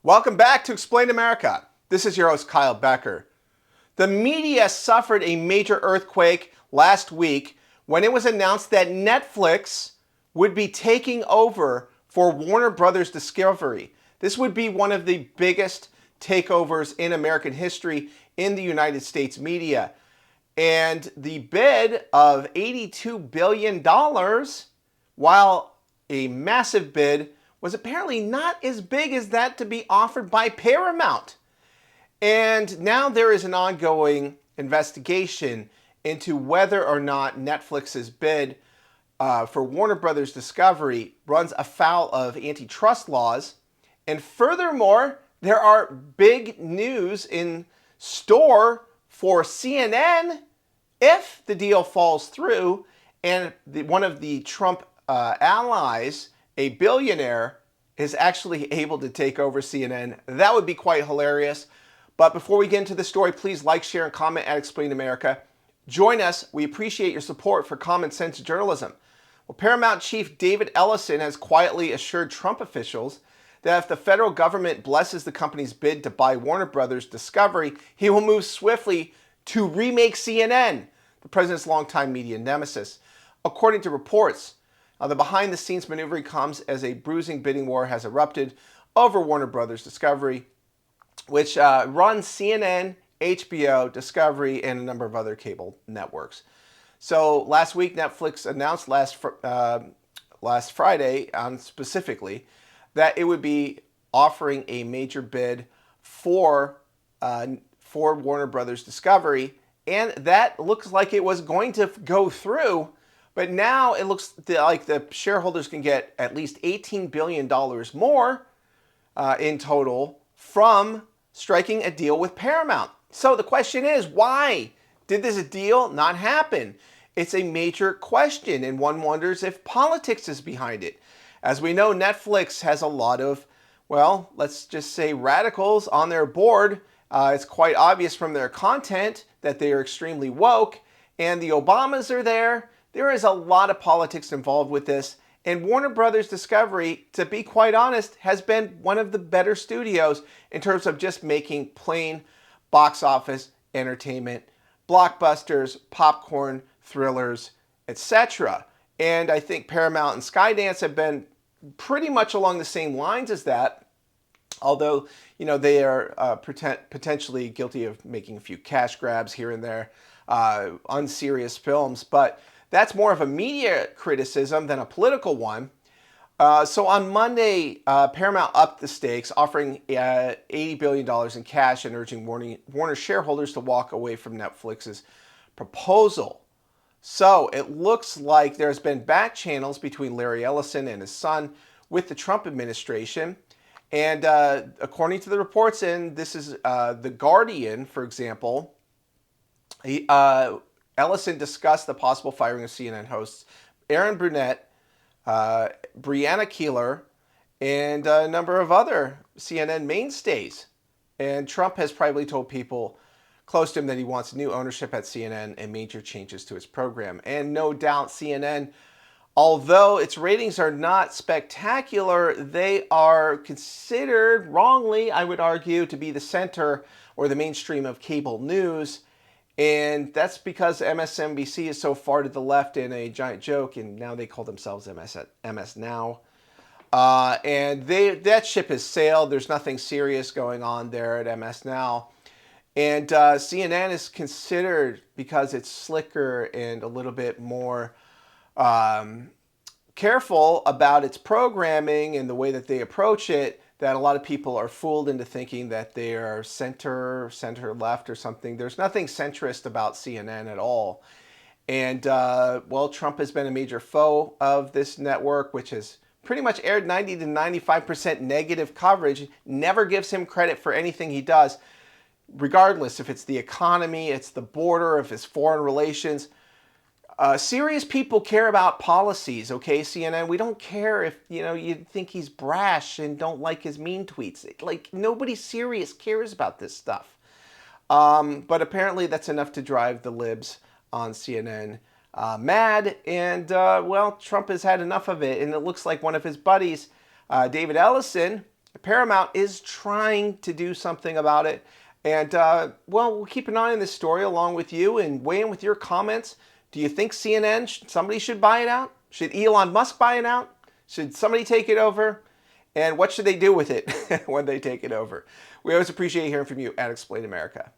Welcome back to Explain America. This is your host, Kyle Becker. The media suffered a major earthquake last week when it was announced that Netflix would be taking over for Warner Brothers Discovery. This would be one of the biggest takeovers in American history in the United States media. And the bid of $82 billion, while a massive bid, was apparently not as big as that to be offered by Paramount. And now there is an ongoing investigation into whether or not Netflix's bid for Warner Brothers Discovery runs afoul of antitrust laws. And furthermore, there are big news in store for CNN if the deal falls through and one of the Trump allies, a billionaire, is actually able to take over CNN. That would be quite hilarious. But before we get into the story, please like, share, and comment at Explain America. Join us. We appreciate your support for common sense journalism. Well, Paramount chief David Ellison has quietly assured Trump officials that if the federal government blesses the company's bid to buy Warner Brothers Discovery, he will move swiftly to remake CNN, the president's longtime media nemesis. According to reports, the behind-the-scenes maneuvering comes as a bruising bidding war has erupted over Warner Brothers Discovery, which runs CNN, HBO, Discovery, and a number of other cable networks. So last week, Netflix announced last Friday, specifically, that it would be offering a major bid for Warner Brothers Discovery, and that looks like it was going to go through. But now it looks like the shareholders can get at least $18 billion more in total from striking a deal with Paramount. So the question is, why did this deal not happen? It's a major question, and one wonders if politics is behind it. As we know, Netflix has a lot of, well, let's just say radicals on their board. It's quite obvious from their content that they are extremely woke, and the Obamas are there. There is a lot of politics involved with this, and Warner Brothers Discovery, to be quite honest, has been one of the better studios in terms of just making plain box office entertainment, blockbusters, popcorn, thrillers, etc. And I think Paramount and Skydance have been pretty much along the same lines as that, although, you know, they are potentially guilty of making a few cash grabs here and there, unserious films, but that's more of a media criticism than a political one. So on Monday, Paramount upped the stakes, offering $80 billion in cash and urging Warner shareholders to walk away from Netflix's proposal. So it looks like there's been back channels between Larry Ellison and his son with the Trump administration. And according to the reports, and this is The Guardian, for example, Ellison discussed the possible firing of CNN hosts Aaron Brunette, Brianna Keeler, and a number of other CNN mainstays. And Trump has privately told people close to him that he wants new ownership at CNN and major changes to its program. And no doubt CNN, although its ratings are not spectacular, they are considered wrongly, I would argue, to be the center or the mainstream of cable news. And that's because MSNBC is so far to the left in a giant joke, and now they call themselves MS Now. And that ship has sailed. There's nothing serious going on there at MS Now. And CNN is considered, because it's slicker and a little bit more careful about its programming and the way that they approach it, that a lot of people are fooled into thinking that they are center left or something. There's nothing centrist about CNN at all. And, well, Trump has been a major foe of this network, which has pretty much aired 90 to 95% negative coverage, never gives him credit for anything he does, regardless if it's the economy, it's the border, if it's foreign relations. Serious people care about policies, okay, CNN? We don't care if, you think he's brash and don't like his mean tweets. Like, nobody serious cares about this stuff. But apparently that's enough to drive the libs on CNN mad. And, well, Trump has had enough of it. And it looks like one of his buddies, David Ellison, Paramount is trying to do something about it. And, well, we'll keep an eye on this story along with you and weigh in with your comments. Do you think CNN, somebody should buy it out? Should Elon Musk buy it out? Should somebody take it over? And what should they do with it when they take it over? We always appreciate hearing from you at Explain America.